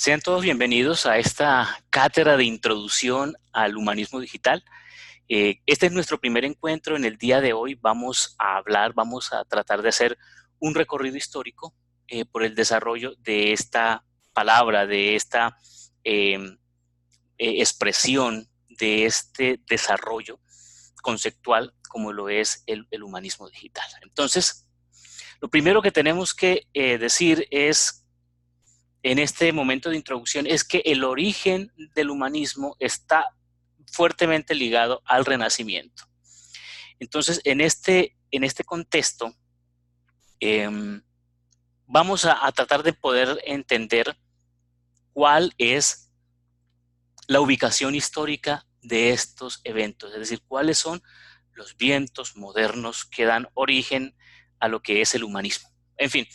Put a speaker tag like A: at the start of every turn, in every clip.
A: Sean todos bienvenidos a esta cátedra de introducción al humanismo digital. Este es nuestro primer encuentro. En el día de hoy vamos a tratar de hacer un recorrido histórico por el desarrollo de esta palabra, de esta expresión, de este desarrollo conceptual como lo es el humanismo digital. Entonces, lo primero que tenemos que decir es en este momento de introducción es que el origen del humanismo está fuertemente ligado al Renacimiento. Entonces, en este contexto, vamos a tratar de poder entender cuál es la ubicación histórica de estos eventos, es decir, cuáles son los vientos modernos que dan origen a lo que es el humanismo. En fin,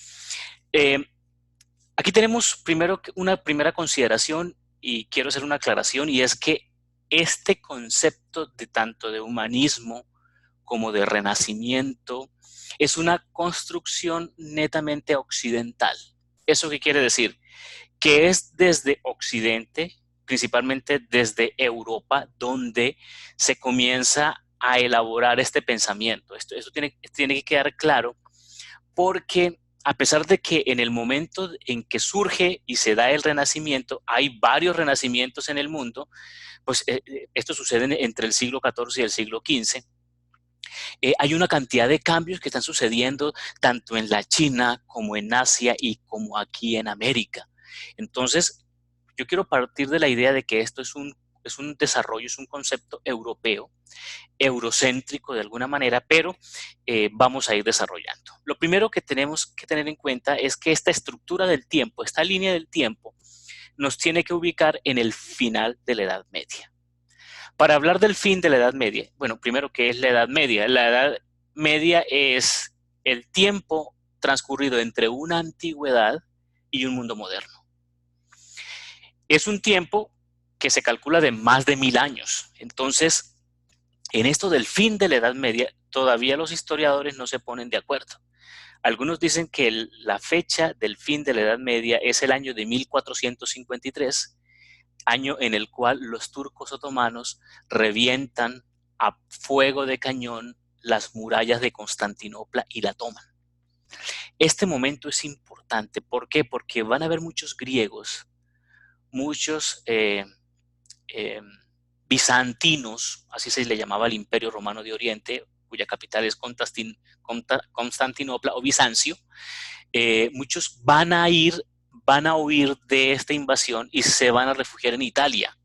A: aquí tenemos primero una primera consideración y quiero hacer una aclaración, y es que este concepto de tanto de humanismo como de renacimiento es una construcción netamente occidental. ¿Eso qué quiere decir? Que es desde Occidente, principalmente desde Europa, donde se comienza a elaborar este pensamiento. Esto tiene que quedar claro, porque a pesar de que en el momento en que surge y se da el Renacimiento, hay varios renacimientos en el mundo, pues esto sucede entre el siglo XIV y el siglo XV. Hay una cantidad de cambios que están sucediendo tanto en la China como en Asia y como aquí en América. Entonces, yo quiero partir de la idea de que esto es un desarrollo, es un concepto europeo, eurocéntrico de alguna manera, pero vamos a ir desarrollando. Lo primero que tenemos que tener en cuenta es que esta estructura del tiempo, esta línea del tiempo, nos tiene que ubicar en el final de la Edad Media. Para hablar del fin de la Edad Media, bueno, primero, ¿qué es la Edad Media? La Edad Media es el tiempo transcurrido entre una antigüedad y un mundo moderno. Es un tiempo que se calcula de más de 1000 años. Entonces, en esto del fin de la Edad Media, todavía los historiadores no se ponen de acuerdo. Algunos dicen que la fecha del fin de la Edad Media es el año de 1453, año en el cual los turcos otomanos revientan a fuego de cañón las murallas de Constantinopla y la toman. Este momento es importante. ¿Por qué? Porque van a haber muchos griegos, muchos eh, bizantinos, así se le llamaba al Imperio Romano de Oriente, cuya capital es Constantinopla o Bizancio. Muchos van a huir de esta invasión y se van a refugiar en Italia,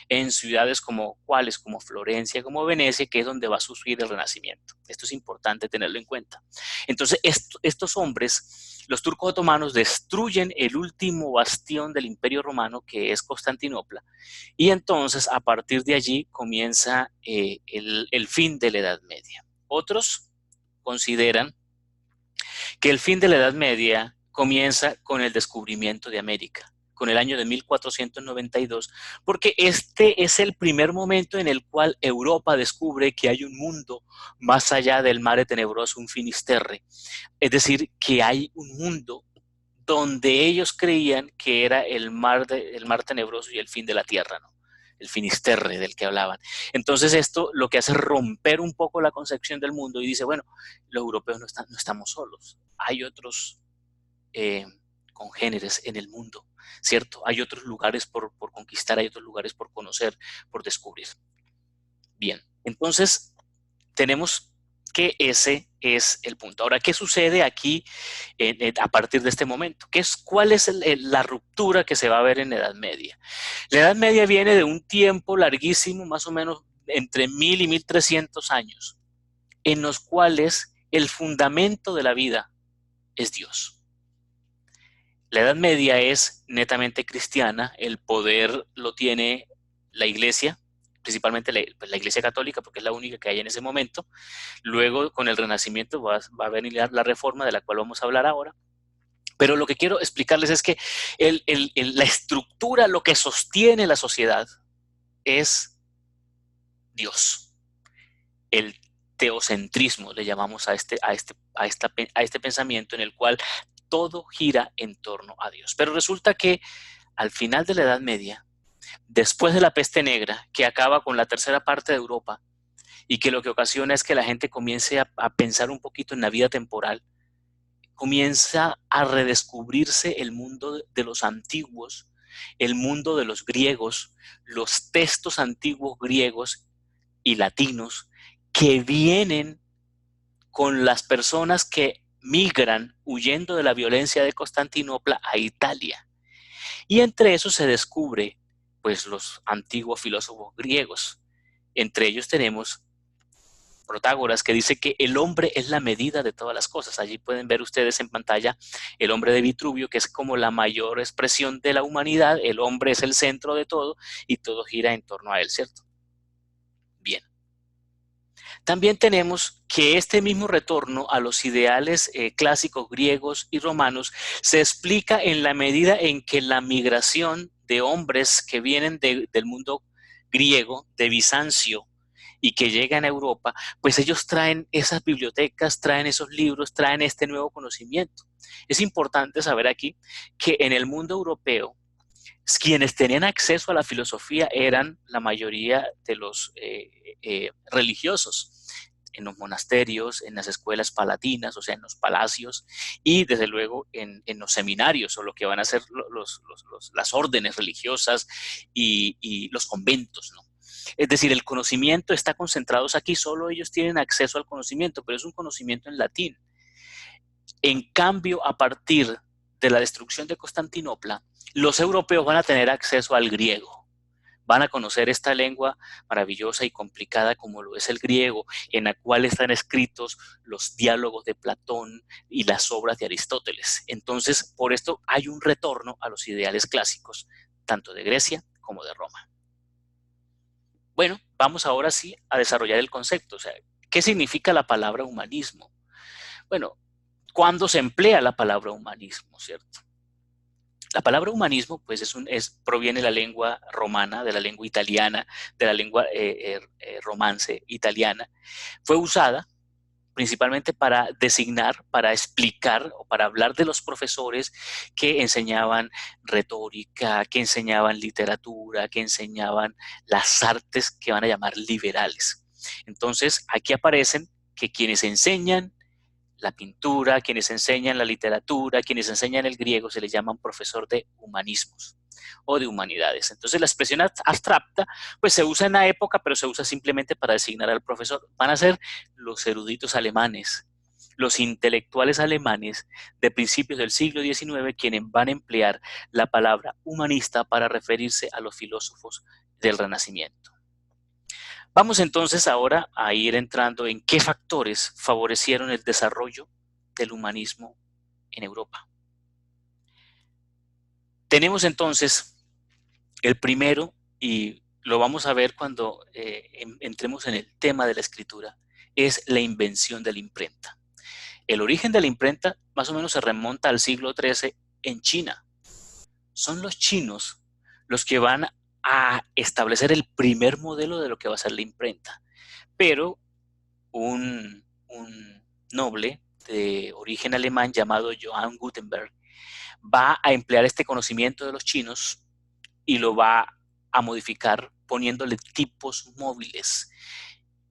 A: en ciudades como cuáles, como Florencia, como Venecia, que es donde va a surgir el Renacimiento. Esto es importante tenerlo en cuenta. Entonces, estos hombres, los turcos otomanos, destruyen el último bastión del Imperio Romano, que es Constantinopla, y entonces a partir de allí comienza el fin de la Edad Media. Otros consideran que el fin de la Edad Media comienza con el descubrimiento de América, con el año de 1492, porque este es el primer momento en el cual Europa descubre que hay un mundo más allá del mare tenebroso, un finisterre. Es decir, que hay un mundo donde ellos creían que era el mar tenebroso y el fin de la tierra, ¿no? El finisterre del que hablaban. Entonces esto lo que hace es romper un poco la concepción del mundo y dice, bueno, los europeos no estamos solos, hay otros eh, congéneres en el mundo, ¿cierto? Hay otros lugares por conquistar, hay otros lugares por conocer, por descubrir. Bien, entonces tenemos que ese es el punto. Ahora, ¿qué sucede aquí a partir de este momento? ¿Cuál es la ruptura que se va a ver en la Edad Media? La Edad Media viene de un tiempo larguísimo, más o menos entre 1000 y 1300 años, en los cuales el fundamento de la vida es Dios. La Edad Media es netamente cristiana, el poder lo tiene la Iglesia, principalmente la Iglesia Católica, porque es la única que hay en ese momento. Luego, con el Renacimiento, va a venir la Reforma, de la cual vamos a hablar ahora. Pero lo que quiero explicarles es que la estructura, lo que sostiene la sociedad, es Dios. El teocentrismo le llamamos a este pensamiento en el cual todo gira en torno a Dios. Pero resulta que al final de la Edad Media, después de la peste negra, que acaba con la tercera parte de Europa y que lo que ocasiona es que la gente comience a pensar un poquito en la vida temporal, comienza a redescubrirse el mundo de los antiguos, el mundo de los griegos, los textos antiguos griegos y latinos que vienen con las personas que migran huyendo de la violencia de Constantinopla a Italia. Y entre esos se descubre pues los antiguos filósofos griegos. Entre ellos tenemos Protágoras, que dice que el hombre es la medida de todas las cosas. Allí pueden ver ustedes en pantalla el hombre de Vitruvio, que es como la mayor expresión de la humanidad. El hombre es el centro de todo y todo gira en torno a él, ¿cierto? Bien. También tenemos que este mismo retorno a los ideales clásicos griegos y romanos se explica en la medida en que la migración de hombres que vienen del mundo griego, de Bizancio, y que llegan a Europa, pues ellos traen esas bibliotecas, traen esos libros, traen este nuevo conocimiento. Es importante saber aquí que en el mundo europeo, quienes tenían acceso a la filosofía eran la mayoría de los religiosos, en los monasterios, en las escuelas palatinas, o sea, en los palacios, y desde luego en los seminarios, o lo que van a ser las órdenes religiosas y los conventos, ¿no? Es decir, el conocimiento está concentrado aquí, solo ellos tienen acceso al conocimiento, pero es un conocimiento en latín. En cambio, a partir de la destrucción de Constantinopla, los europeos van a tener acceso al griego. Van a conocer esta lengua maravillosa y complicada como lo es el griego, en la cual están escritos los diálogos de Platón y las obras de Aristóteles. Entonces, por esto hay un retorno a los ideales clásicos, tanto de Grecia como de Roma. Bueno, vamos ahora sí a desarrollar el concepto. O sea, ¿qué significa la palabra humanismo? Bueno, ¿cuándo se emplea la palabra humanismo, cierto? La palabra humanismo, pues, proviene de la lengua romana, de la lengua italiana, de la lengua romance italiana. Fue usada principalmente para designar, para explicar o para hablar de los profesores que enseñaban retórica, que enseñaban literatura, que enseñaban las artes que van a llamar liberales. Entonces, aquí aparecen que quienes enseñan la pintura, quienes enseñan la literatura, quienes enseñan el griego, se les llaman profesor de humanismos o de humanidades. Entonces la expresión abstracta pues se usa en la época, pero se usa simplemente para designar al profesor. Van a ser los eruditos alemanes, los intelectuales alemanes de principios del siglo XIX quienes van a emplear la palabra humanista para referirse a los filósofos del Renacimiento. Vamos entonces ahora a ir entrando en qué factores favorecieron el desarrollo del humanismo en Europa. Tenemos entonces el primero, y lo vamos a ver cuando entremos en el tema de la escritura, es la invención de la imprenta. El origen de la imprenta más o menos se remonta al siglo XIII en China. Son los chinos los que van a establecer el primer modelo de lo que va a ser la imprenta. Pero un noble de origen alemán llamado Johann Gutenberg va a emplear este conocimiento de los chinos y lo va a modificar poniéndole tipos móviles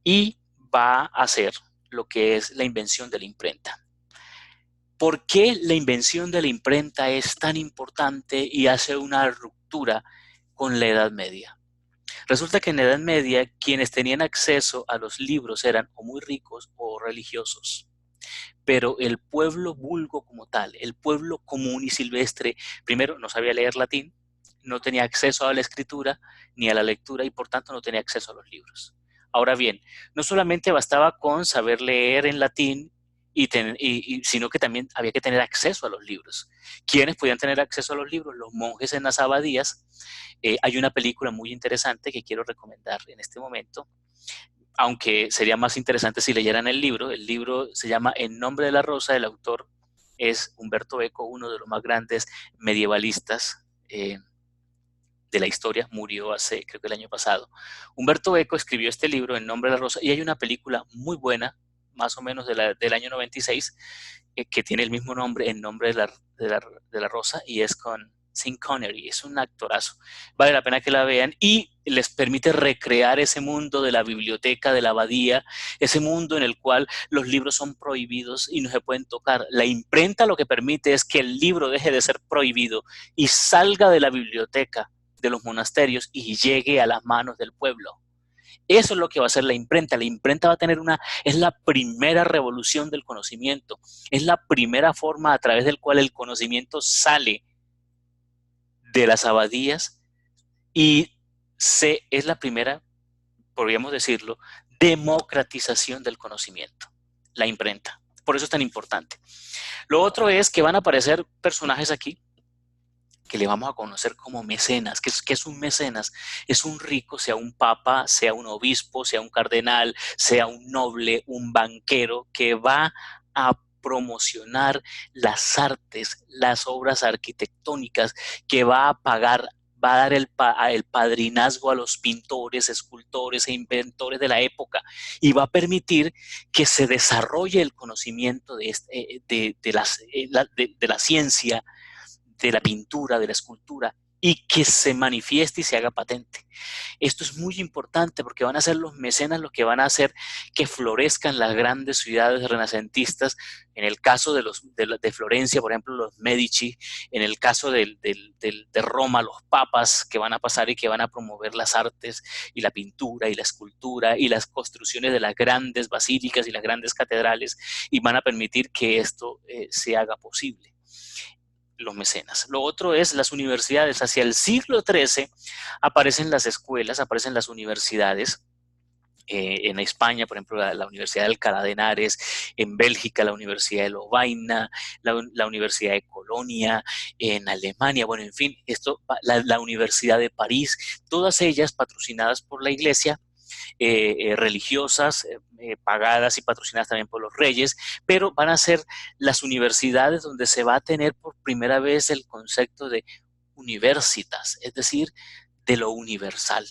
A: y va a hacer lo que es la invención de la imprenta. ¿Por qué la invención de la imprenta es tan importante y hace una ruptura con la Edad Media? Resulta que en la Edad Media quienes tenían acceso a los libros eran o muy ricos o religiosos. Pero el pueblo vulgo como tal, el pueblo común y silvestre, primero no sabía leer latín, no tenía acceso a la escritura ni a la lectura y por tanto no tenía acceso a los libros. Ahora bien, no solamente bastaba con saber leer en latín, sino que también había que tener acceso a los libros. ¿Quiénes podían tener acceso a los libros? Los monjes en las abadías. Hay una película muy interesante que quiero recomendar en este momento, aunque sería más interesante si leyeran el libro. El libro se llama En nombre de la rosa, el autor es Humberto Eco, uno de los más grandes medievalistas de la historia, murió hace, creo que el año pasado. Humberto Eco escribió este libro, En nombre de la rosa, y hay una película muy buena, más o menos del año 96, que tiene el mismo nombre, En nombre de la rosa, y es con Sean Connery, es un actorazo. Vale la pena que la vean y les permite recrear ese mundo de la biblioteca, de la abadía, ese mundo en el cual los libros son prohibidos y no se pueden tocar. La imprenta lo que permite es que el libro deje de ser prohibido y salga de la biblioteca de los monasterios y llegue a las manos del pueblo. Eso es lo que va a hacer la imprenta. La imprenta va a tener es la primera revolución del conocimiento. Es la primera forma a través del cual el conocimiento sale de las abadías y es la primera, podríamos decirlo, democratización del conocimiento, la imprenta. Por eso es tan importante. Lo otro es que van a aparecer personajes aquí que le vamos a conocer como mecenas. ¿Qué es un mecenas? Es un rico, sea un papa, sea un obispo, sea un cardenal, sea un noble, un banquero, que va a promocionar las artes, las obras arquitectónicas, que va a pagar, va a dar el padrinazgo a los pintores, escultores e inventores de la época y va a permitir que se desarrolle el conocimiento de la ciencia, de la pintura, de la escultura, y que se manifieste y se haga patente. Esto es muy importante porque van a ser los mecenas los que van a hacer que florezcan las grandes ciudades renacentistas. En el caso de Florencia, por ejemplo, los Medici, en el caso de Roma, los papas que van a pasar y que van a promover las artes y la pintura y la escultura y las construcciones de las grandes basílicas y las grandes catedrales y van a permitir que esto se haga posible. Los mecenas. Lo otro es las universidades. Hacia el siglo XIII aparecen las escuelas, aparecen las universidades. En España, por ejemplo, la Universidad de Alcalá de Henares, en Bélgica, la Universidad de Lovaina, la Universidad de Colonia, en Alemania, bueno, en fin, la Universidad de París, todas ellas patrocinadas por la Iglesia, religiosas, pagadas y patrocinadas también por los reyes, pero van a ser las universidades donde se va a tener por primera vez el concepto de universitas, es decir, de lo universal.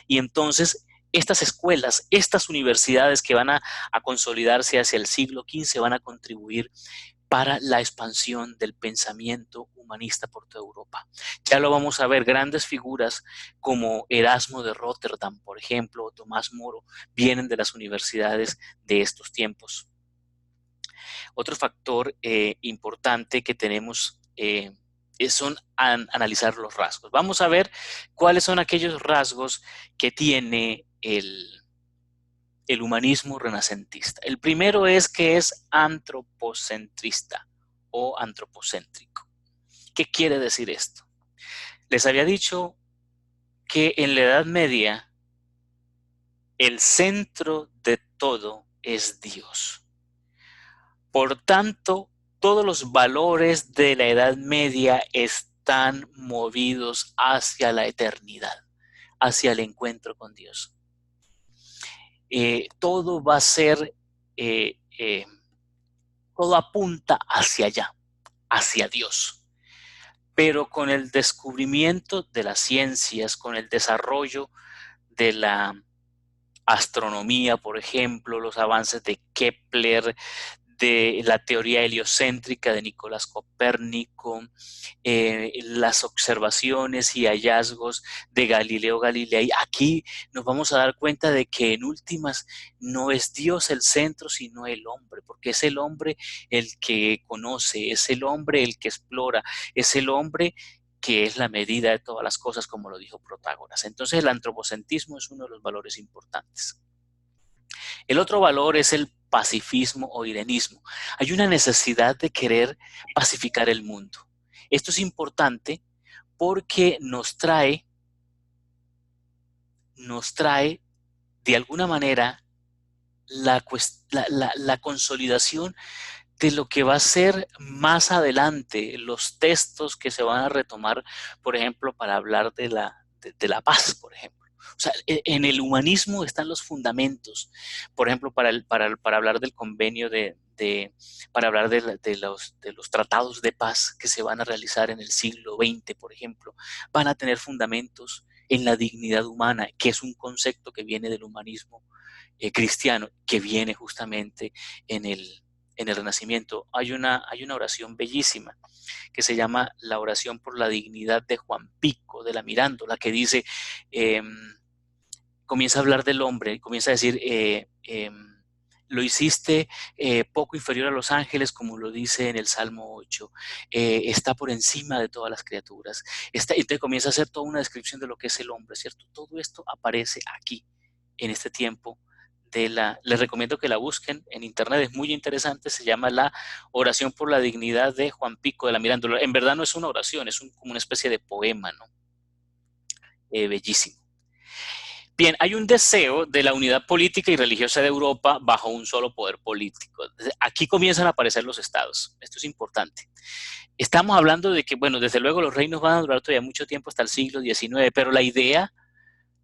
A: Y entonces estas escuelas, estas universidades que van a consolidarse hacia el siglo XV van a contribuir para la expansión del pensamiento humanista por toda Europa. Ya lo vamos a ver, grandes figuras como Erasmo de Rotterdam, por ejemplo, o Tomás Moro, vienen de las universidades de estos tiempos. Otro factor importante que tenemos son analizar los rasgos. Vamos a ver cuáles son aquellos rasgos que tiene el humanismo renacentista. El primero es que es antropocentrista o antropocéntrico. ¿Qué quiere decir esto? Les había dicho que en la Edad Media el centro de todo es Dios. Por tanto, todos los valores de la Edad Media están movidos hacia la eternidad, hacia el encuentro con Dios. Todo va a ser, todo apunta hacia allá, hacia Dios. Pero con el descubrimiento de las ciencias, con el desarrollo de la astronomía, por ejemplo, los avances de Kepler, de la teoría heliocéntrica de Nicolás Copérnico, las observaciones y hallazgos de Galileo Galilei. Aquí nos vamos a dar cuenta de que en últimas no es Dios el centro, sino el hombre, porque es el hombre el que conoce, es el hombre el que explora, es el hombre que es la medida de todas las cosas, como lo dijo Protágoras. Entonces el antropocentrismo es uno de los valores importantes. El otro valor es el pacifismo o irenismo. Hay una necesidad de querer pacificar el mundo. Esto es importante porque nos trae de alguna manera la consolidación de lo que va a ser más adelante los textos que se van a retomar, por ejemplo, para hablar de la paz, por ejemplo. O sea, en el humanismo están los fundamentos, por ejemplo, para hablar del convenio para hablar de los tratados de paz que se van a realizar en el siglo XX, por ejemplo, van a tener fundamentos en la dignidad humana, que es un concepto que viene del humanismo cristiano, que viene justamente en el en el Renacimiento, hay una oración bellísima que se llama la oración por la dignidad de Juan Pico, de la Mirándola, que dice, comienza a hablar del hombre, comienza a decir, lo hiciste poco inferior a los ángeles, como lo dice en el Salmo 8, está por encima de todas las criaturas. Entonces comienza a hacer toda una descripción de lo que es el hombre, ¿cierto? Todo esto aparece aquí, en este tiempo. Les recomiendo que la busquen en internet, es muy interesante, se llama la oración por la dignidad de Juan Pico de la Mirándola. En verdad no es una oración, es como una especie de poema, ¿no? Bellísimo. Bien, hay un deseo de la unidad política y religiosa de Europa bajo un solo poder político. Aquí comienzan a aparecer los estados. Esto es importante. Estamos hablando de que, bueno, desde luego los reinos van a durar todavía mucho tiempo hasta el siglo XIX, pero la idea,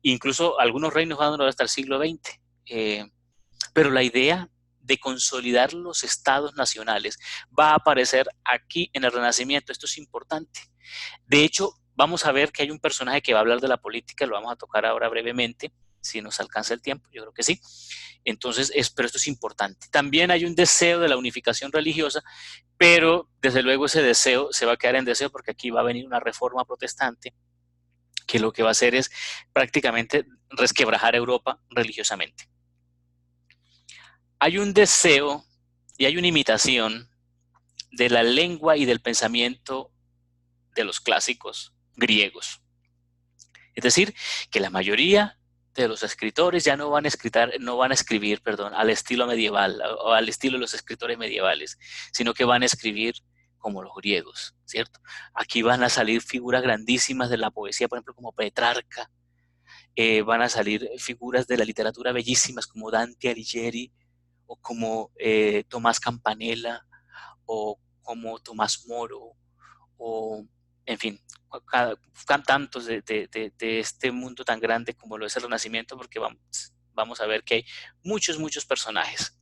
A: incluso algunos reinos van a durar hasta el siglo XX, pero la idea de consolidar los estados nacionales va a aparecer aquí en el Renacimiento. Esto es importante. De hecho, vamos a ver que hay un personaje que va a hablar de la política, lo vamos a tocar ahora brevemente, si nos alcanza el tiempo, yo creo que sí. Entonces, pero esto es importante. También hay un deseo de la unificación religiosa, pero desde luego ese deseo se va a quedar en deseo porque aquí va a venir una reforma protestante que lo que va a hacer es prácticamente resquebrajar Europa religiosamente. Hay un deseo y hay una imitación de la lengua y del pensamiento de los clásicos griegos. Es decir, que la mayoría de los escritores ya no van a escribir, al estilo medieval o al estilo de los escritores medievales, sino que van a escribir como los griegos, ¿cierto? Aquí van a salir figuras grandísimas de la poesía, por ejemplo, como Petrarca, van a salir figuras de la literatura bellísimas como Dante Alighieri, o como Tomás Campanella, o como Tomás Moro, o en fin, tantos de este mundo tan grande como lo es el Renacimiento, porque vamos a ver que hay muchos personajes.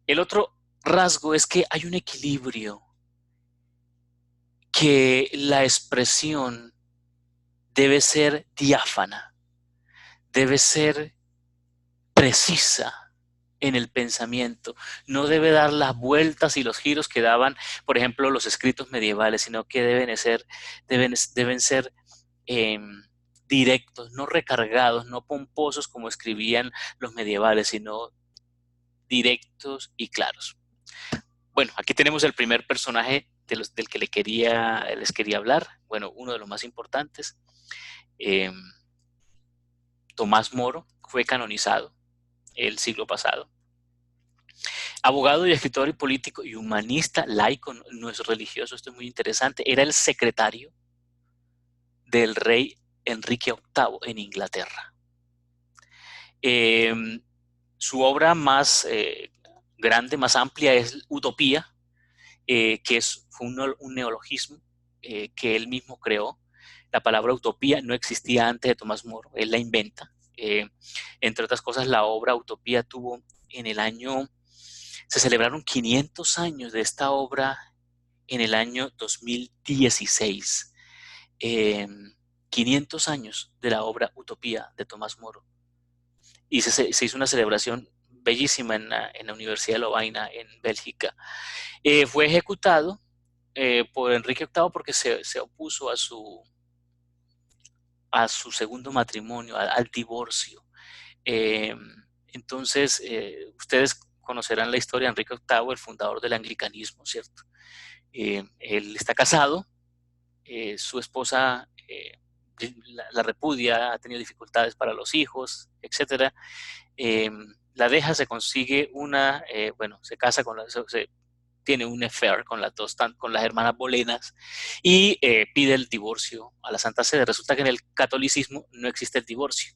A: El otro rasgo es que hay un equilibrio, que la expresión debe ser diáfana, debe ser precisa en el pensamiento, no debe dar las vueltas y los giros que daban, por ejemplo, los escritos medievales, sino que deben ser directos, no recargados, no pomposos como escribían los medievales, sino directos y claros. Bueno, aquí tenemos el primer personaje del que les quería hablar, bueno, uno de los más importantes, Tomás Moro, fue canonizado el siglo pasado. Abogado y escritor y político y humanista, laico, no es religioso, esto es muy interesante. Era el secretario del rey Enrique VIII en Inglaterra. Su obra más grande, más amplia es Utopía, que fue un neologismo que él mismo creó. La palabra utopía no existía antes de Tomás Moro, él la inventa. Entre otras cosas, la obra Utopía tuvo en el año, se celebraron 500 años de esta obra en el año 2016. 500 años de la obra Utopía de Tomás Moro. Y se hizo una celebración bellísima en la Universidad de Lovaina, en Bélgica. Fue ejecutado por Enrique VIII porque se opuso a su segundo matrimonio, al divorcio. Entonces, ustedes conocerán la historia de Enrique VIII, el fundador del anglicanismo, ¿cierto? Él está casado, su esposa la repudia, ha tenido dificultades para los hijos, etc. La deja, se consigue se casa tiene un affair con las hermanas Bolenas y pide el divorcio a la Santa Sede. Resulta que en el catolicismo no existe el divorcio.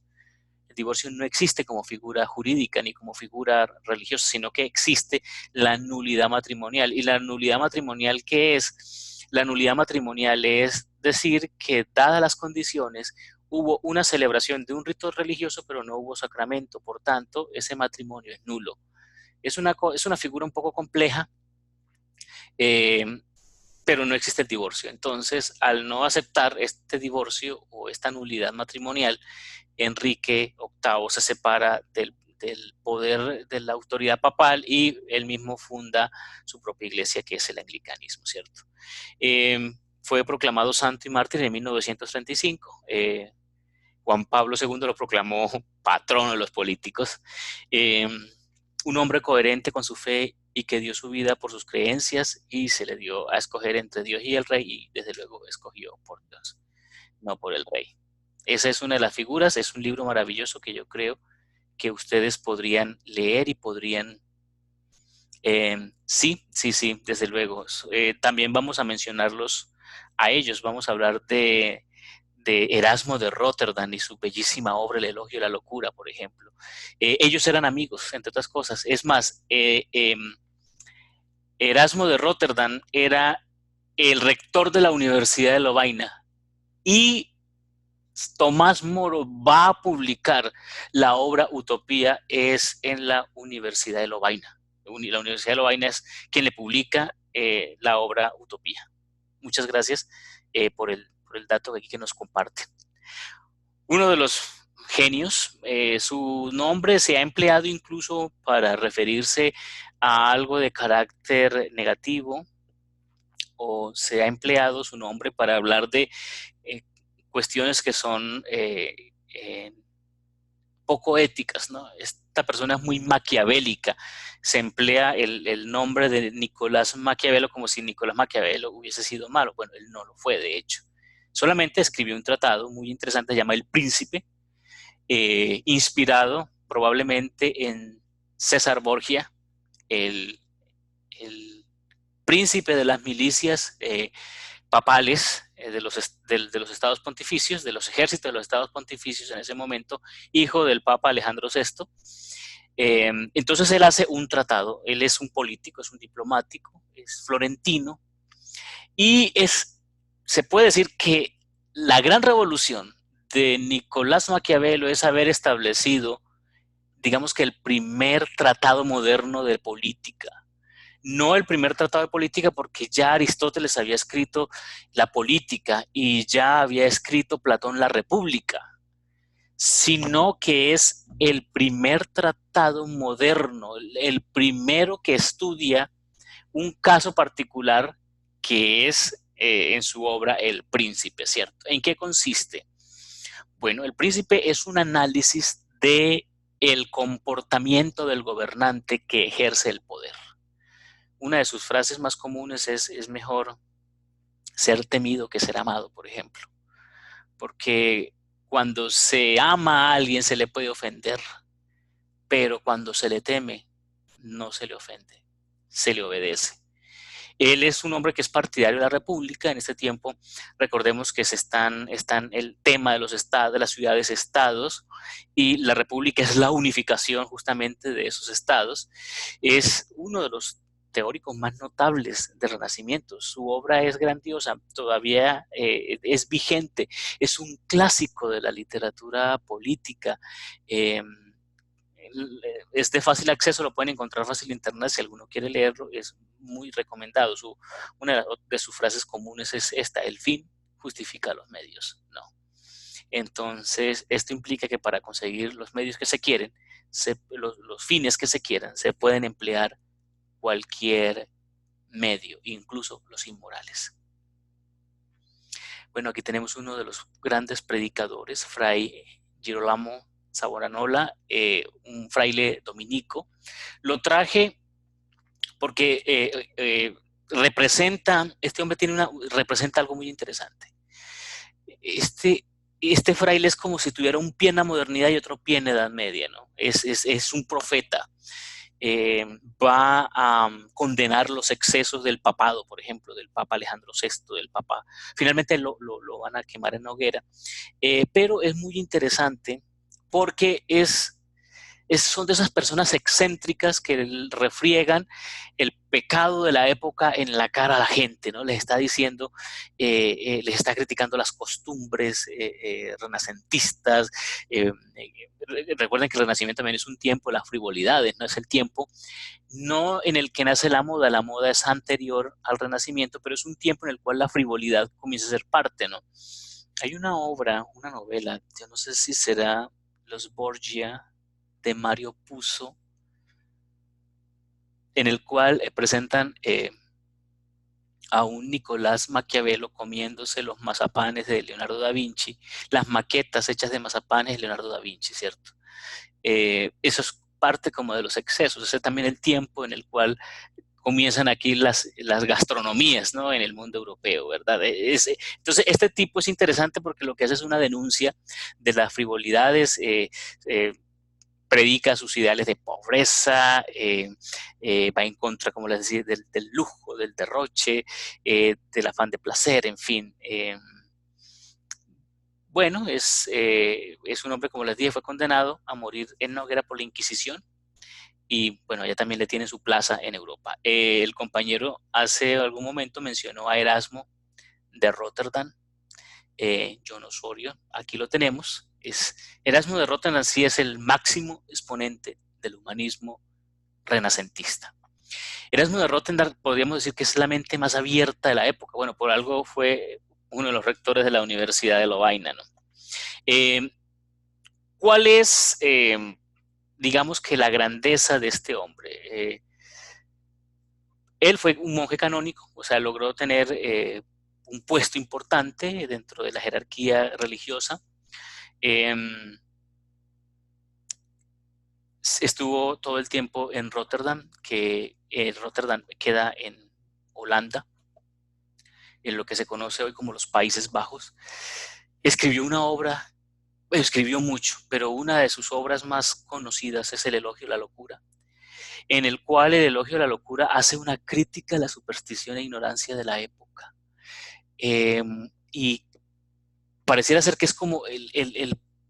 A: El divorcio no existe como figura jurídica ni como figura religiosa, sino que existe la nulidad matrimonial. ¿Y la nulidad matrimonial qué es? La nulidad matrimonial es decir que, dadas las condiciones, hubo una celebración de un rito religioso, pero no hubo sacramento. Por tanto, ese matrimonio es nulo. Es una figura un poco compleja, pero no existe el divorcio. Entonces, al no aceptar este divorcio o esta nulidad matrimonial, Enrique VIII se separa del poder de la autoridad papal y él mismo funda su propia iglesia, que es el anglicanismo, ¿cierto? Fue proclamado santo y mártir en 1935. Juan Pablo II lo proclamó patrono de los políticos. Un hombre coherente con su fe y que dio su vida por sus creencias y se le dio a escoger entre Dios y el rey y desde luego escogió por Dios, no por el rey. Esa es una de las figuras, es un libro maravilloso que yo creo que ustedes podrían leer y podrían... sí, desde luego. También vamos a mencionarlos a ellos, vamos a hablar de Erasmo de Rotterdam y su bellísima obra El elogio de la locura, por ejemplo. Ellos eran amigos, entre otras cosas. Es más, Erasmo de Rotterdam era el rector de la Universidad de Lovaina y Tomás Moro va a publicar la obra Utopía es en la Universidad de Lovaina. La Universidad de Lovaina es quien le publica la obra Utopía. Muchas gracias por el dato aquí que nos comparte. Uno de los genios, su nombre se ha empleado incluso para referirse a algo de carácter negativo, o se ha empleado su nombre para hablar de cuestiones que son poco éticas, ¿no? Esta persona es muy maquiavélica. Se emplea el nombre de Nicolás Maquiavelo como si Nicolás Maquiavelo hubiese sido malo. Bueno, él no lo fue, de hecho. Solamente escribió un tratado muy interesante, se llama El Príncipe, inspirado probablemente en César Borgia, el príncipe de las milicias papales de los estados pontificios, de los ejércitos de los estados pontificios en ese momento, hijo del Papa Alejandro VI. Entonces él hace un tratado, él es un político, es un diplomático, es florentino, y se puede decir que la gran revolución de Nicolás Maquiavelo es haber establecido, digamos que el primer tratado moderno de política. No el primer tratado de política, porque ya Aristóteles había escrito la política y ya había escrito Platón la República, sino que es el primer tratado moderno, el primero que estudia un caso particular que es en su obra El Príncipe, ¿cierto? ¿En qué consiste? Bueno, El Príncipe es un análisis de el comportamiento del gobernante que ejerce el poder. Una de sus frases más comunes es mejor ser temido que ser amado, por ejemplo. Porque cuando se ama a alguien se le puede ofender, pero cuando se le teme, no se le ofende, se le obedece. Él es un hombre que es partidario de la República. En este tiempo, recordemos que están el tema de de las ciudades-estados, y la República es la unificación justamente de esos estados. Es uno de los teóricos más notables del Renacimiento. Su obra es grandiosa, todavía es vigente, es un clásico de la literatura política. Es de fácil acceso, lo pueden encontrar fácil en internet, si alguno quiere leerlo, es muy recomendado. Una de sus frases comunes es esta: el fin justifica los medios. No. Entonces, esto implica que para conseguir los medios que se quieren, los fines que se quieran, se pueden emplear cualquier medio, incluso los inmorales. Bueno, aquí tenemos uno de los grandes predicadores, Fray Girolamo Savonarola, un fraile dominico. Lo traje porque este hombre representa algo muy interesante. Este fraile es como si tuviera un pie en la modernidad y otro pie en la Edad Media, ¿no? Es un profeta. Va a condenar los excesos del papado, por ejemplo, del Papa Alejandro VI, del Papa. Finalmente lo van a quemar en hoguera, pero es muy interesante porque son de esas personas excéntricas que refriegan el pecado de la época en la cara a la gente, ¿no? Les está diciendo, les está criticando las costumbres renacentistas. Recuerden que el Renacimiento también es un tiempo de las frivolidades, no es el tiempo no en el que nace la moda es anterior al Renacimiento, pero es un tiempo en el cual la frivolidad comienza a ser parte, ¿no? Hay una obra, una novela, yo no sé si será Los Borgia, de Mario Puzo, en el cual presentan a un Nicolás Maquiavelo comiéndose los mazapanes de Leonardo da Vinci, las maquetas hechas de mazapanes de Leonardo da Vinci, ¿cierto? Eso es parte como de los excesos, ese es también el tiempo en el cual comienzan aquí las gastronomías, ¿no? En el mundo europeo, ¿verdad? Entonces, este tipo es interesante porque lo que hace es una denuncia de las frivolidades, predica sus ideales de pobreza, va en contra, como les decía, del lujo, del derroche, del afán de placer, en fin. Bueno, es un hombre, como les dije, fue condenado a morir en una hoguera por la Inquisición y bueno, ella también le tiene su plaza en Europa. El compañero hace algún momento mencionó a Erasmo de Rotterdam, John Osorio, aquí lo tenemos. Erasmo de Rotterdam sí es el máximo exponente del humanismo renacentista. Erasmo de Rotterdam podríamos decir que es la mente más abierta de la época. Bueno, por algo fue uno de los rectores de la Universidad de Lovaina, ¿no? ¿Cuál es, digamos que la grandeza de este hombre? Él fue un monje canónico, o sea, logró tener un puesto importante dentro de la jerarquía religiosa. Estuvo todo el tiempo en Rotterdam, que Rotterdam queda en Holanda, en lo que se conoce hoy como los Países Bajos. Escribió una obra, escribió mucho, pero una de sus obras más conocidas es el Elogio a la Locura, en el cual el Elogio a la Locura hace una crítica a la superstición e ignorancia de la época. Y pareciera ser que es como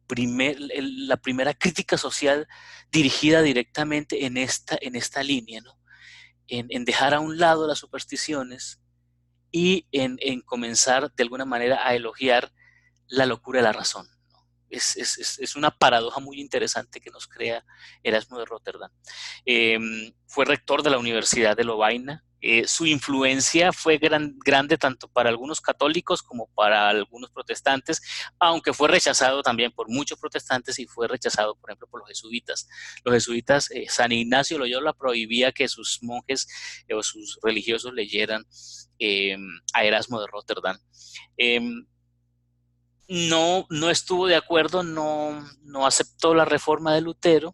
A: la primera crítica social dirigida directamente en esta línea, ¿no? En dejar a un lado las supersticiones y en comenzar de alguna manera a elogiar la locura de la razón. Es una paradoja muy interesante que nos crea Erasmo de Rotterdam. Fue rector de la Universidad de Lovaina. Su influencia fue grande tanto para algunos católicos como para algunos protestantes, aunque fue rechazado también por muchos protestantes y fue rechazado, por ejemplo, por los jesuitas. Los jesuitas, San Ignacio de Loyola prohibía que sus monjes o sus religiosos leyeran a Erasmo de Rotterdam. No estuvo de acuerdo, no aceptó la reforma de Lutero,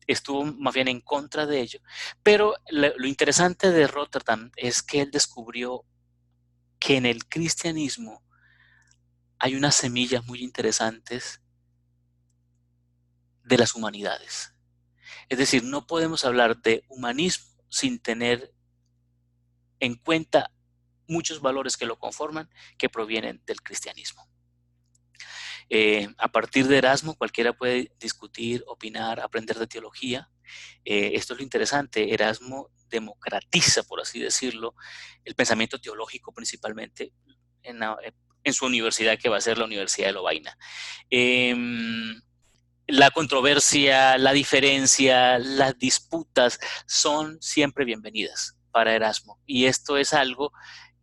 A: estuvo más bien en contra de ello. Pero lo interesante de Rotterdam es que él descubrió que en el cristianismo hay unas semillas muy interesantes de las humanidades. Es decir, no podemos hablar de humanismo sin tener en cuenta muchos valores que lo conforman, que provienen del cristianismo. A partir de Erasmo, cualquiera puede discutir, opinar, aprender de teología. Esto es lo interesante. Erasmo democratiza, por así decirlo, el pensamiento teológico principalmente en su universidad, que va a ser la Universidad de Lovaina. La controversia, la diferencia, las disputas son siempre bienvenidas para Erasmo. Y esto es algo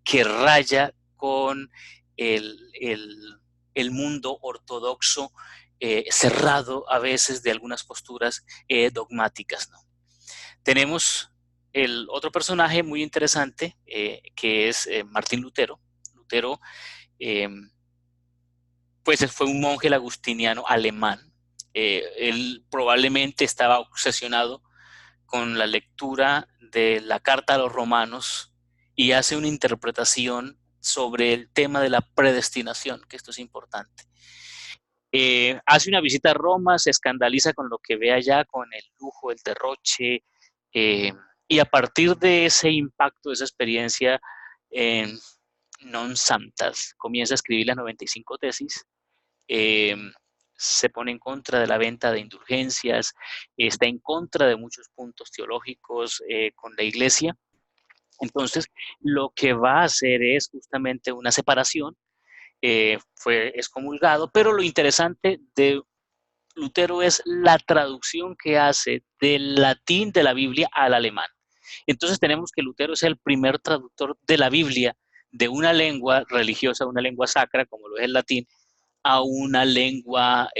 A: que raya con el mundo ortodoxo, cerrado a veces de algunas posturas dogmáticas, ¿no? Tenemos el otro personaje muy interesante, que es Martín Lutero. Lutero, pues fue un monje agustiniano alemán. Él probablemente estaba obsesionado con la lectura de la carta a los romanos y hace una interpretación sobre el tema de la predestinación, que esto es importante. Hace una visita a Roma, se escandaliza con lo que ve allá, con el lujo, el derroche, y a partir de ese impacto, de esa experiencia non santas, comienza a escribir las 95 tesis, se pone en contra de la venta de indulgencias, está en contra de muchos puntos teológicos con la iglesia. Entonces, lo que va a hacer es justamente una separación, fue excomulgado, pero lo interesante de Lutero es la traducción que hace del latín de la Biblia al alemán. Entonces tenemos que Lutero es el primer traductor de la Biblia de una lengua religiosa, una lengua sacra, como lo es el latín, a una lengua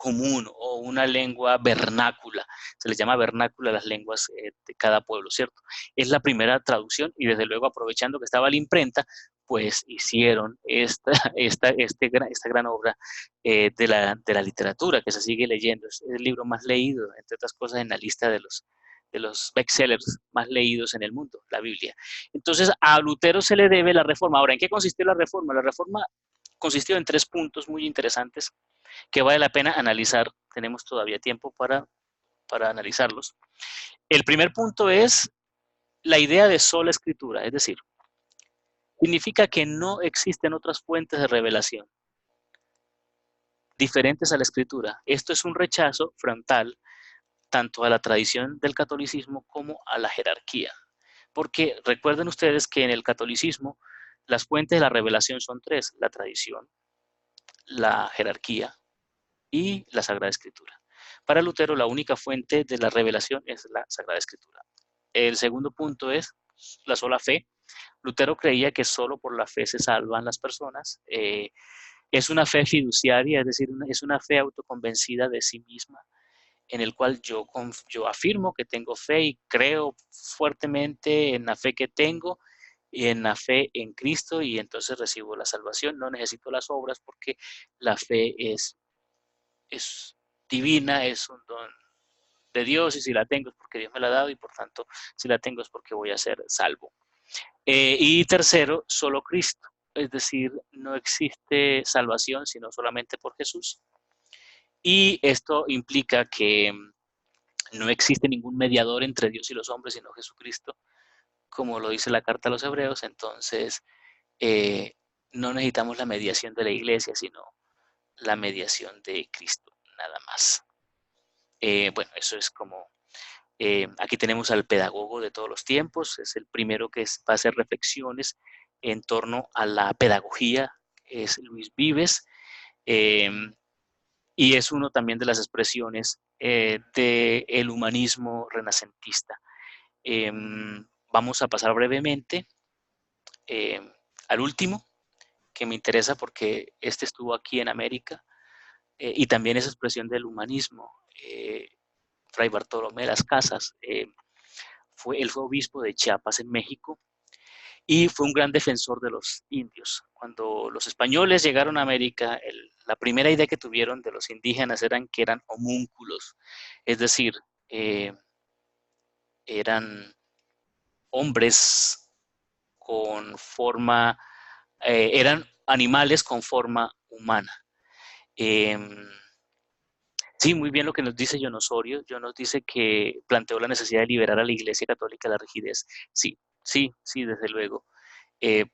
A: común o una lengua vernácula. Se les llama vernácula a las lenguas de cada pueblo, ¿cierto? Es la primera traducción y desde luego aprovechando que estaba la imprenta, pues hicieron esta gran obra de la literatura que se sigue leyendo. Es el libro más leído, entre otras cosas, en la lista de los bestsellers más leídos en el mundo, la Biblia. Entonces, a Lutero se le debe la reforma. Ahora, ¿en qué consistió la reforma? La reforma consistió en 3 puntos muy interesantes que vale la pena analizar. Tenemos todavía tiempo para analizarlos. El primer punto es la idea de sola escritura, es decir, significa que no existen otras fuentes de revelación diferentes a la escritura. Esto es un rechazo frontal tanto a la tradición del catolicismo como a la jerarquía. Porque recuerden ustedes que en el catolicismo las fuentes de la revelación son 3, la tradición, la jerarquía y la Sagrada Escritura. Para Lutero la única fuente de la revelación es la Sagrada Escritura. El segundo punto es la sola fe. Lutero creía que solo por la fe se salvan las personas. Es una fe fiduciaria, es decir, es una fe autoconvencida de sí misma, en el cual yo afirmo que tengo fe y creo fuertemente en la fe que tengo y en la fe en Cristo y entonces recibo la salvación. No necesito las obras porque la fe es divina, es un don de Dios y si la tengo es porque Dios me la ha dado y por tanto si la tengo es porque voy a ser salvo. Y tercero, solo Cristo, es decir, no existe salvación sino solamente por Jesús. Y esto implica que no existe ningún mediador entre Dios y los hombres sino Jesucristo, como lo dice la carta a los Hebreos. Entonces, eh, no necesitamos la mediación de la iglesia, sino la mediación de Cristo, nada más. Bueno, eso es como aquí tenemos al pedagogo de todos los tiempos, es el primero que va a hacer reflexiones en torno a la pedagogía, es Luis Vives, eh, y es uno también de las expresiones del humanismo renacentista. Eh, Vamos a pasar brevemente eh, al último, que me interesa porque este estuvo aquí en América, y también es expresión del humanismo. Fray Bartolomé de las Casas, él fue obispo de Chiapas en México y fue un gran defensor de los indios. Cuando los españoles llegaron a América, la primera idea que tuvieron de los indígenas eran que eran homúnculos, es decir, eran hombres con forma, eran animales con forma humana. Eh, sí, muy bien lo que nos dice John Osorio. John nos dice que planteó la necesidad de liberar a la Iglesia Católica de la rigidez. Sí, sí, sí, desde luego. Eh,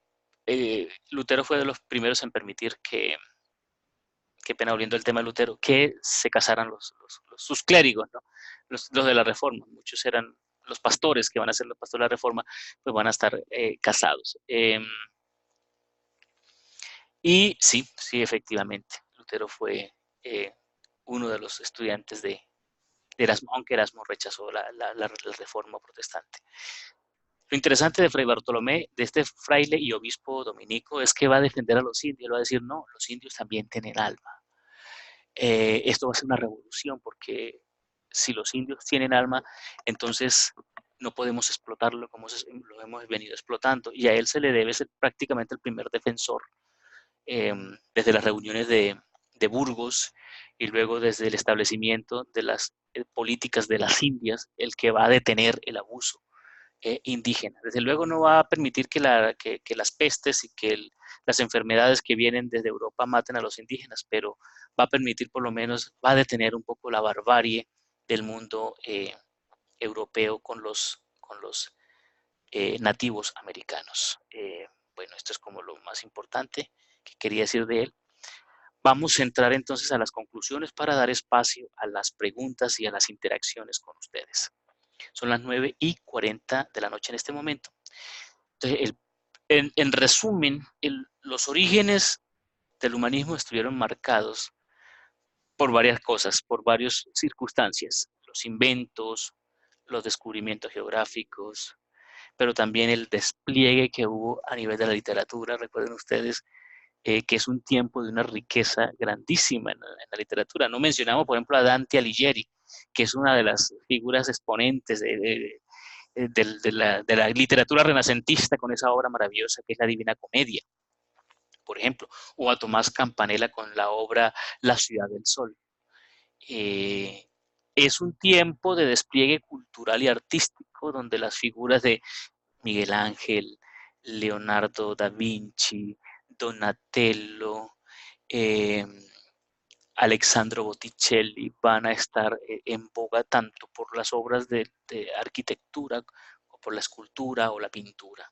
A: Lutero fue de los primeros en permitir qué pena volviendo al tema de Lutero, que se casaran sus clérigos, ¿no? Los de la Reforma. Muchos eran los pastores que van a ser los pastores de la Reforma, pues van a estar casados. Y sí, sí, efectivamente, Lutero fue uno de los estudiantes de Erasmo, aunque Erasmo rechazó la Reforma protestante. Lo interesante de Fray Bartolomé, de este fraile y obispo dominico, es que va a defender a los indios, va a decir, no, los indios también tienen alma. Esto va a ser una revolución porque si los indios tienen alma, entonces no podemos explotarlo como lo hemos venido explotando. Y a él se le debe ser prácticamente el primer defensor desde las reuniones de Burgos y luego desde el establecimiento de las políticas de las Indias, el que va a detener el abuso indígena. Desde luego no va a permitir que las pestes y que las enfermedades que vienen desde Europa maten a los indígenas, pero va a permitir por lo menos, va a detener un poco la barbarie del mundo europeo con los nativos americanos. Bueno, esto es como lo más importante que quería decir de él. Vamos a entrar entonces a las conclusiones para dar espacio a las preguntas y a las interacciones con ustedes. Son las 9:40 de la noche en este momento. Entonces, en resumen, los orígenes del humanismo estuvieron marcados por varias cosas, por varias circunstancias, los inventos, los descubrimientos geográficos, pero también el despliegue que hubo a nivel de la literatura. Recuerden ustedes que es un tiempo de una riqueza grandísima en la literatura. No mencionamos, por ejemplo, a Dante Alighieri, que es una de las figuras exponentes de la literatura renacentista con esa obra maravillosa que es la Divina Comedia, por ejemplo, o a Tomás Campanella con la obra La Ciudad del Sol. Eh, es un tiempo de despliegue cultural y artístico donde las figuras de Miguel Ángel, Leonardo da Vinci, Donatello, eh, Alexandro Botticelli van a estar en boga tanto por las obras de arquitectura, o por la escultura o la pintura.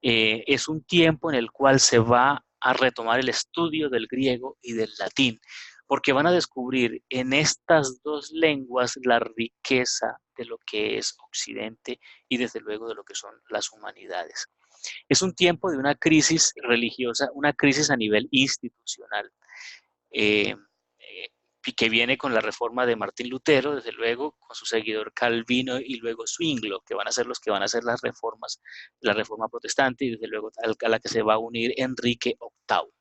A: Es un tiempo en el cual se va a retomar el estudio del griego y del latín, porque van a descubrir en estas dos lenguas la riqueza de lo que es Occidente y desde luego de lo que son las humanidades. Es un tiempo de una crisis religiosa, una crisis a nivel institucional, eh, eh, que viene con la reforma de Martín Lutero, desde luego, con su seguidor Calvino y luego Zwinglio, que van a ser los que van a hacer las reformas, la reforma protestante y desde luego a la que se va a unir Enrique VIII.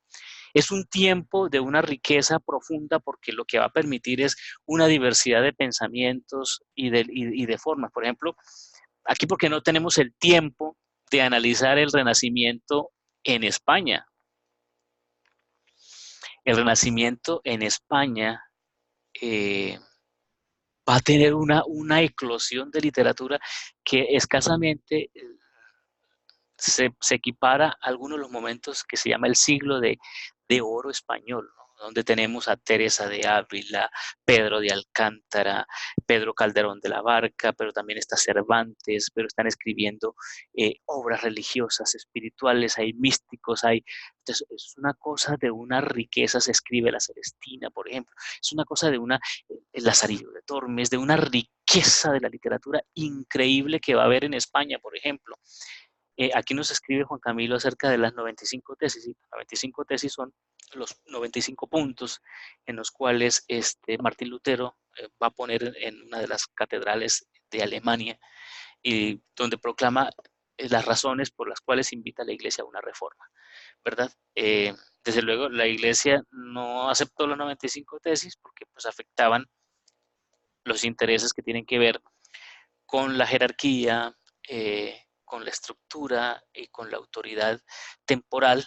A: Es un tiempo de una riqueza profunda porque lo que va a permitir es una diversidad de pensamientos y de formas. Por ejemplo, aquí porque no tenemos el tiempo de analizar el Renacimiento en España. El Renacimiento en España eh, va a tener una eclosión de literatura que escasamente se equipara a algunos de los momentos que se llama el siglo de oro español, ¿no? Donde tenemos a Teresa de Ávila, Pedro de Alcántara, Pedro Calderón de la Barca, pero también está Cervantes, pero están escribiendo obras religiosas, espirituales, hay místicos, hay... Entonces, es una cosa de una riqueza, se escribe la Celestina, por ejemplo, es una cosa de una, el Lazarillo de Tormes, de una riqueza de la literatura increíble que va a haber en España, por ejemplo. Aquí nos escribe Juan Camilo acerca de las 95 tesis. Y las 95 tesis son los 95 puntos en los cuales Martín Lutero va a poner en una de las catedrales de Alemania y donde proclama las razones por las cuales invita a la iglesia a una reforma, ¿verdad? Desde luego, la iglesia no aceptó las 95 tesis porque pues afectaban los intereses que tienen que ver con la jerarquía, con la estructura y con la autoridad temporal.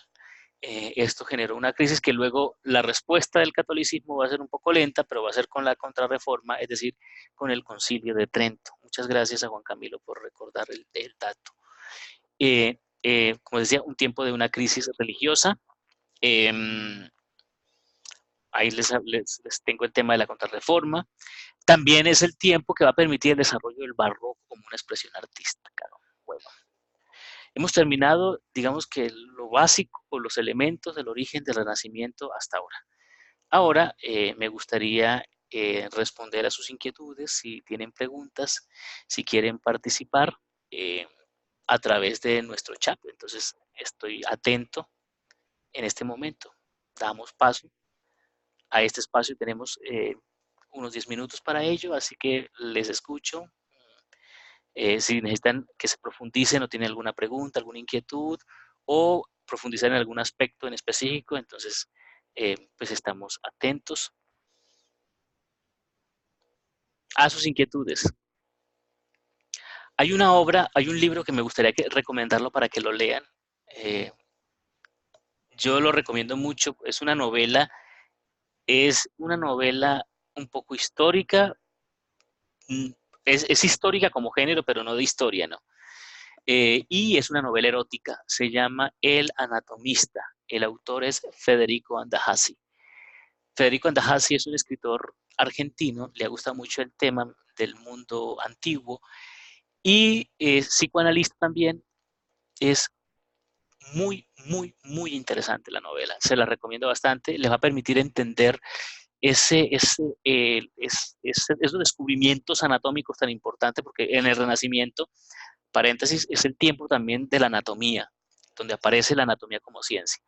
A: Esto generó una crisis que luego la respuesta del catolicismo va a ser un poco lenta, pero va a ser con la contrarreforma, es decir, con el Concilio de Trento. Muchas gracias a Juan Camilo por recordar el dato. Como decía, un tiempo de una crisis religiosa. Ahí les tengo el tema de la contrarreforma. También es el tiempo que va a permitir el desarrollo del barroco como una expresión artística, ¿no? Bueno, hemos terminado, digamos que lo básico, los elementos del origen del Renacimiento hasta ahora. Ahora me gustaría responder a sus inquietudes, si tienen preguntas, si quieren participar eh, a través de nuestro chat. Entonces, estoy atento en este momento. Damos paso a este espacio, tenemos unos 10 minutos para ello, así que les escucho. Si necesitan que se profundicen o tienen alguna pregunta, alguna inquietud o profundizar en algún aspecto en específico, entonces pues estamos atentos a sus inquietudes. Hay una obra, hay un libro que me gustaría recomendarlo para que lo lean. Eh, yo lo recomiendo mucho, es una novela un poco histórica, mm, es histórica como género, pero no de historia, ¿no? Y es una novela erótica, se llama El Anatomista, el autor es Federico Andahasi. Federico Andahasi es un escritor argentino, le gusta mucho el tema del mundo antiguo y psicoanalista también. Es muy, muy, muy interesante la novela, se la recomiendo bastante, le va a permitir entender esos descubrimientos anatómicos tan importantes, porque en el Renacimiento, paréntesis, es el tiempo también de la anatomía, donde aparece la anatomía como ciencia.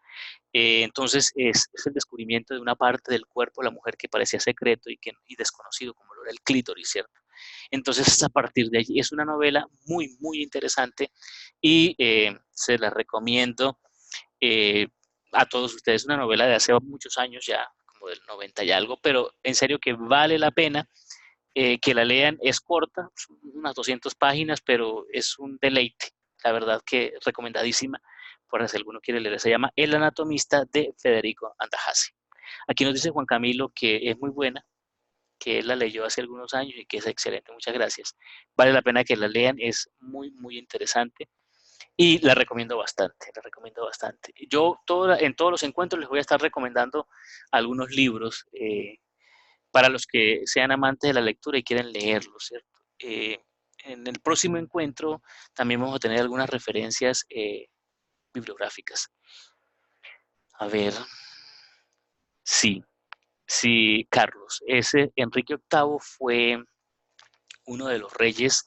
A: Entonces es el descubrimiento de una parte del cuerpo de la mujer que parecía secreto y desconocido, como lo era el clítoris, ¿cierto? Entonces a partir de allí es una novela muy, muy interesante y se la recomiendo. a todos ustedes, una novela de hace muchos años ya, como del 90 y algo, pero en serio que vale la pena que la lean. Es corta, son unas 200 páginas, pero es un deleite. La verdad que recomendadísima, por si alguno quiere leer. Se llama El anatomista de Federico Andajasi. Aquí nos dice Juan Camilo que es muy buena, que él la leyó hace algunos años y que es excelente. Muchas gracias. Vale la pena que la lean, es muy, muy interesante y la recomiendo bastante, la recomiendo bastante. Yo en todos los encuentros les voy a estar recomendando algunos libros para los que sean amantes de la lectura y quieren leerlos, ¿cierto? En el próximo encuentro también vamos a tener algunas referencias bibliográficas. A ver, sí, sí, Carlos. Ese Enrique VIII fue uno de los reyes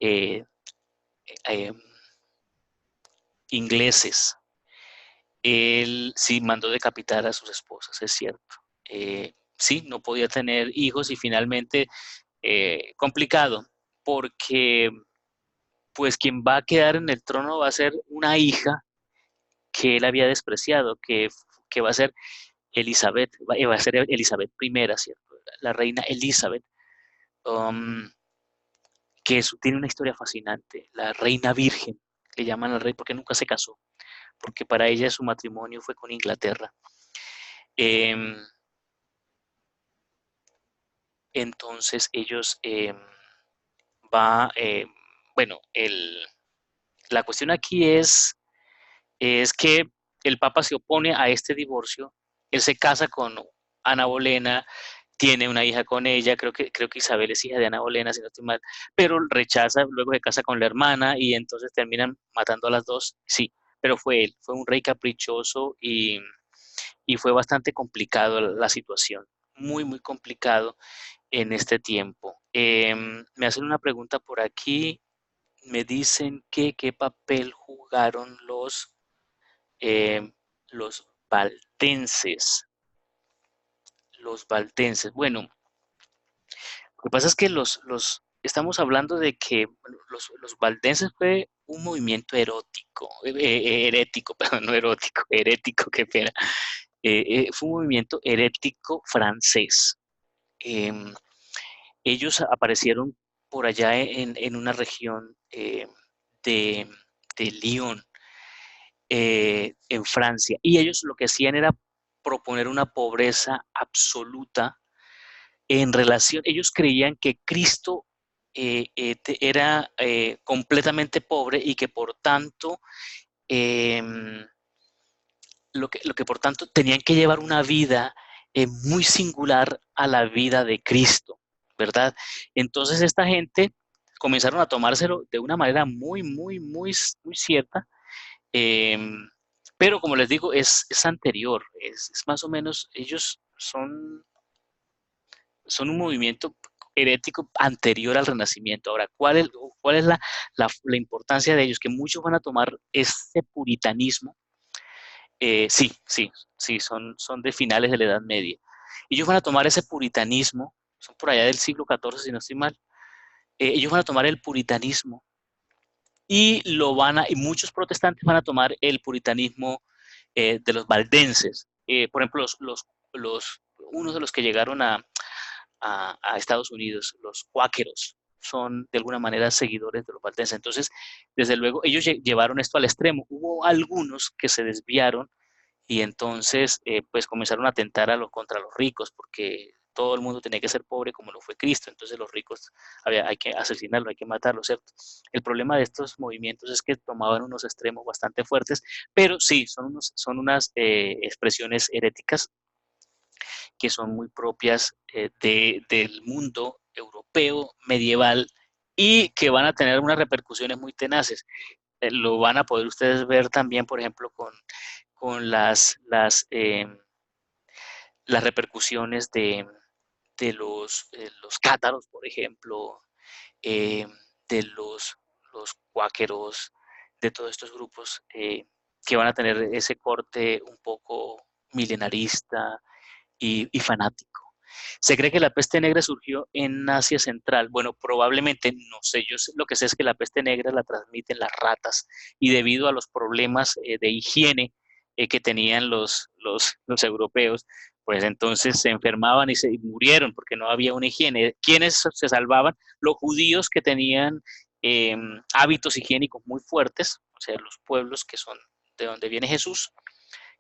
A: eh, eh, ingleses. Él sí mandó decapitar a sus esposas, es cierto. Sí, no podía tener hijos y finalmente complicado, porque pues quien va a quedar en el trono va a ser una hija que él había despreciado, que va a ser Elizabeth, va a ser Elizabeth I, ¿cierto? La reina Elizabeth, um, tiene una historia fascinante, la reina virgen, le llaman al rey porque nunca se casó, porque para ella su matrimonio fue con Inglaterra. Eh, entonces ellos va, bueno, la cuestión aquí es que el Papa se opone a este divorcio, él se casa con Ana Bolena, tiene una hija con ella, creo que Isabel es hija de Ana Bolena, si no estoy mal, pero rechaza, luego se casa con la hermana y entonces terminan matando a las dos, sí, pero fue él, fue un rey caprichoso y fue bastante complicado la situación, muy, muy complicado en este tiempo. Me hacen una pregunta por aquí, me dicen que qué papel jugaron eh, los valdenses. Los valdenses. Bueno, lo que pasa es que estamos hablando de que bueno, los valdenses fue un movimiento erótico, herético, perdón, no erótico, herético, qué pena. Fue un movimiento herético francés. Em, Ellos aparecieron por allá en una región de, de Lyon, en Francia, y ellos lo que hacían era proponer una pobreza absoluta en relación, ellos creían que Cristo era completamente pobre y que por tanto, eh, lo que por tanto tenían que llevar una vida muy singular a la vida de Cristo, ¿verdad? Entonces esta gente comenzaron a tomárselo de una manera muy, muy, muy, muy cierta, eh, pero como les digo, es anterior, es más o menos, ellos son un movimiento herético anterior al Renacimiento. Ahora, ¿cuál es la importancia de ellos? Que muchos van a tomar este puritanismo. Sí, sí, sí, son de finales de la Edad Media. Ellos van a tomar ese puritanismo, son por allá del siglo XIV, si no estoy mal. Ellos van a tomar el puritanismo y muchos protestantes van a tomar el puritanismo de los valdenses. Por ejemplo, unos de los que llegaron a Estados Unidos, los cuáqueros, son de alguna manera seguidores de los valdenses. Entonces, desde luego, ellos llevaron esto al extremo. Hubo algunos que se desviaron y entonces pues comenzaron a atentar contra los ricos porque todo el mundo tenía que ser pobre como lo fue Cristo, entonces los ricos hay que asesinarlos, hay que matarlos, ¿cierto? El problema de estos movimientos es que tomaban unos extremos bastante fuertes, pero sí, son unas expresiones heréticas que son muy propias del mundo europeo medieval y que van a tener unas repercusiones muy tenaces. Lo van a poder ustedes ver también, por ejemplo, con las repercusiones de los cátaros, por ejemplo, eh, de los cuáqueros, de todos estos grupos que van a tener ese corte un poco milenarista y fanático. Se cree que la peste negra surgió en Asia Central. Bueno, probablemente, no sé, lo que sé es que la peste negra la transmiten las ratas y debido a los problemas de higiene que tenían los europeos, pues entonces se enfermaban y murieron porque no había una higiene. ¿Quiénes se salvaban? Los judíos que tenían hábitos higiénicos muy fuertes, o sea, los pueblos que son de donde viene Jesús,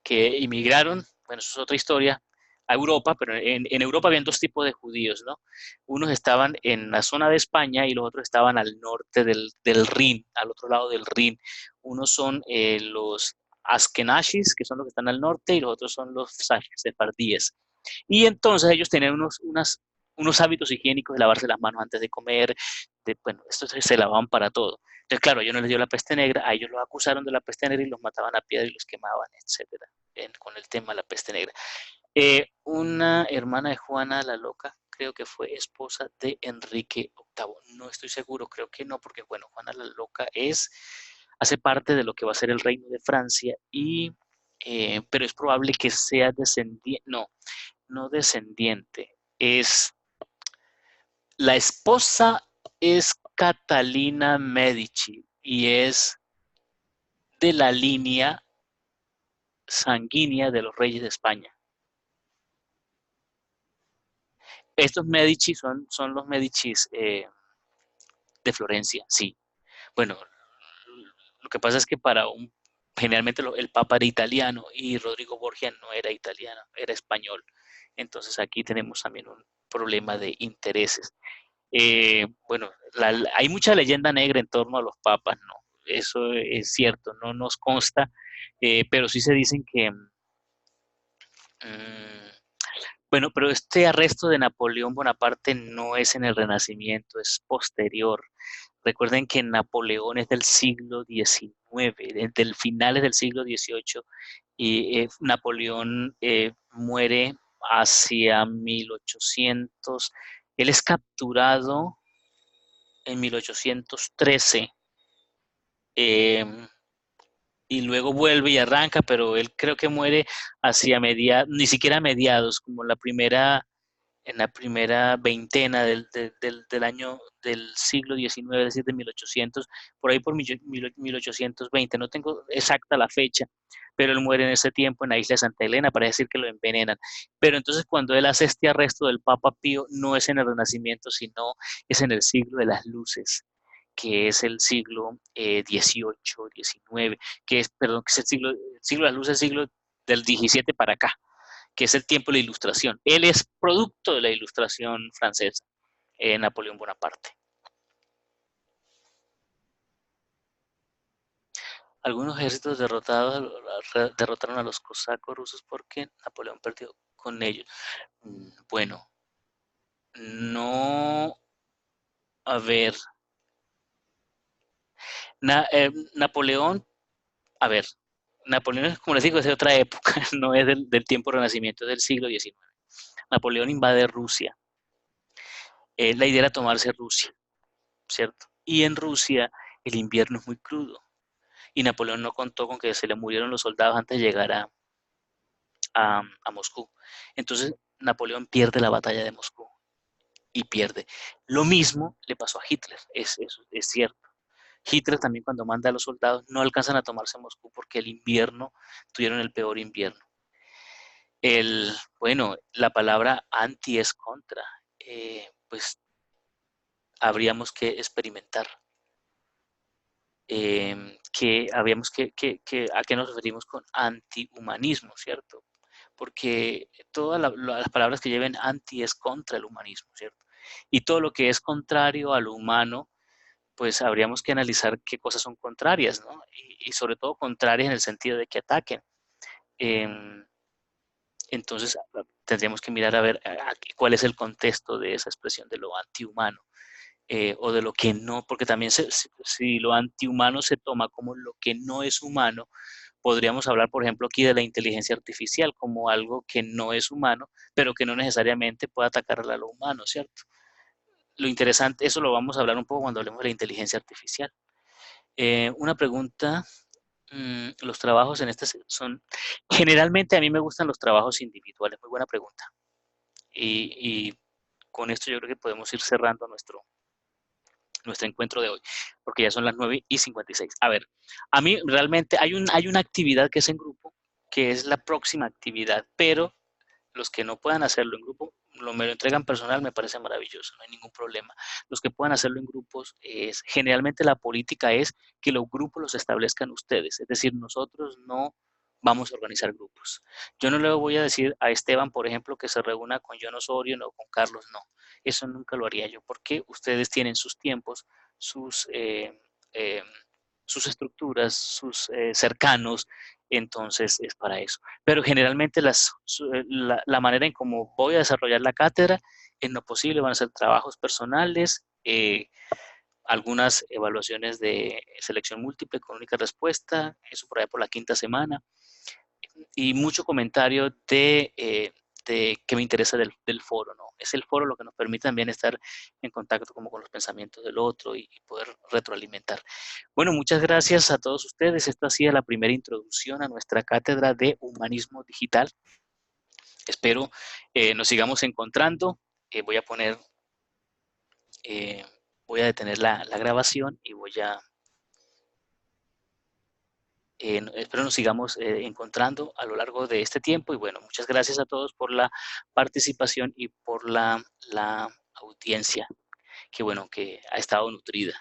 A: que inmigraron, bueno, eso es otra historia, a Europa, pero en Europa habían dos tipos de judíos, ¿no? Unos estaban en la zona de España y los otros estaban al norte del Rin, al otro lado del Rin. Unos son los Askenazis, que son los que están al norte, y los otros son los sefardíes. Y entonces ellos tenían unos hábitos higiénicos de lavarse las manos antes de comer, bueno, esto se lavaban para todo. Entonces, claro, a ellos no les dio la peste negra, a ellos los acusaron de la peste negra y los mataban a piedra y los quemaban, etcétera, con el tema de la peste negra. Una hermana de Juana la Loca, creo que fue esposa de Enrique VIII. No estoy seguro, creo que no, porque bueno, Juana la Loca hace parte de lo que va a ser el reino de Francia, pero es probable que sea descendiente, no descendiente, la esposa es Catalina Medici y es de la línea sanguínea de los reyes de España. Estos Medici son los Medicis de Florencia, sí. Bueno, lo que pasa es que generalmente el Papa era italiano y Rodrigo Borgia no era italiano, era español. Entonces aquí tenemos también un problema de intereses. Bueno, hay mucha leyenda negra en torno a los papas, ¿no? Eso es cierto, no nos consta, pero sí se dicen que, bueno, pero este arresto de Napoleón Bonaparte no es en el Renacimiento, es posterior. Recuerden que Napoleón es del siglo XIX, del finales del siglo XVIII, y Napoleón muere hacia 1800. Él es capturado en 1813 y luego vuelve y arranca, pero él creo que muere hacia ni siquiera mediados, como en la primera veintena del año del siglo XIX, es decir, de 1800, por ahí por 1820, no tengo exacta la fecha, pero él muere en ese tiempo en la isla de Santa Elena, para decir que lo envenenan. Pero entonces cuando él hace este arresto del Papa Pío, no es en el Renacimiento, sino es en el siglo de las luces, que es el siglo XVIII, XIX, perdón, que es el siglo de las luces, el siglo del XVII para acá, que es el tiempo de la Ilustración. Él es producto de la Ilustración francesa, Napoleón Bonaparte. Algunos ejércitos derrotaron a los cosacos rusos porque Napoleón perdió con ellos. Bueno, no, a ver, Napoleón, a ver, Napoleón, como les digo, es de otra época, no es del tiempo renacimiento, es del siglo XIX. Napoleón invade Rusia. La idea era tomarse Rusia, ¿cierto? Y en Rusia el invierno es muy crudo. Y Napoleón no contó con que se le murieron los soldados antes de llegar a Moscú. Entonces Napoleón pierde la batalla de Moscú y pierde. Lo mismo le pasó a Hitler, es cierto. Hitler también cuando manda a los soldados no alcanzan a tomarse Moscú porque el invierno, tuvieron el peor invierno. Bueno, la palabra anti es contra, pues habríamos que experimentar. Que habíamos a qué nos referimos con antihumanismo, ¿cierto? Porque todas las palabras que lleven anti es contra el humanismo, ¿cierto? Y todo lo que es contrario a lo humano, pues habríamos que analizar qué cosas son contrarias, ¿no? Y sobre todo contrarias en el sentido de que ataquen. Em, entonces tendríamos que mirar a ver cuál es el contexto de esa expresión de lo antihumano. O de lo que no, porque también si lo antihumano se toma como lo que no es humano, podríamos hablar, por ejemplo, aquí de la inteligencia artificial como algo que no es humano, pero que no necesariamente puede atacar a lo humano, ¿cierto? Lo interesante, eso lo vamos a hablar un poco cuando hablemos de la inteligencia artificial. Una pregunta, los trabajos en este generalmente a mí me gustan los trabajos individuales, muy buena pregunta. Y con esto yo creo que podemos ir cerrando nuestro encuentro de hoy, porque ya son las 9:56. A ver, a mí realmente hay una actividad que es en grupo que es la próxima actividad, pero los que no puedan hacerlo en grupo, me lo entregan personal, me parece maravilloso, no hay ningún problema. Los que puedan hacerlo en grupos, generalmente la política es que los grupos los establezcan ustedes, es decir, nosotros no vamos a organizar grupos. Yo no le voy a decir a Esteban, por ejemplo, que se reúna con John Osorio, no con Carlos, no. Eso nunca lo haría yo, porque ustedes tienen sus tiempos, sus, eh, sus estructuras, sus cercanos, entonces es para eso. Pero generalmente la manera en cómo voy a desarrollar la cátedra, en lo posible van a ser trabajos personales, algunas evaluaciones de selección múltiple con única respuesta, eso por ahí por la quinta semana, y mucho comentario de que me interesa del foro, ¿no? Es el foro lo que nos permite también estar en contacto como con los pensamientos del otro y poder retroalimentar. Bueno, muchas gracias a todos ustedes. Esta ha sido la primera introducción a nuestra cátedra de Humanismo Digital. Espero nos sigamos encontrando. Voy a poner, voy a detener la grabación y espero nos sigamos encontrando a lo largo de este tiempo. Y bueno, muchas gracias a todos por la participación y por la audiencia que bueno, que ha estado nutrida.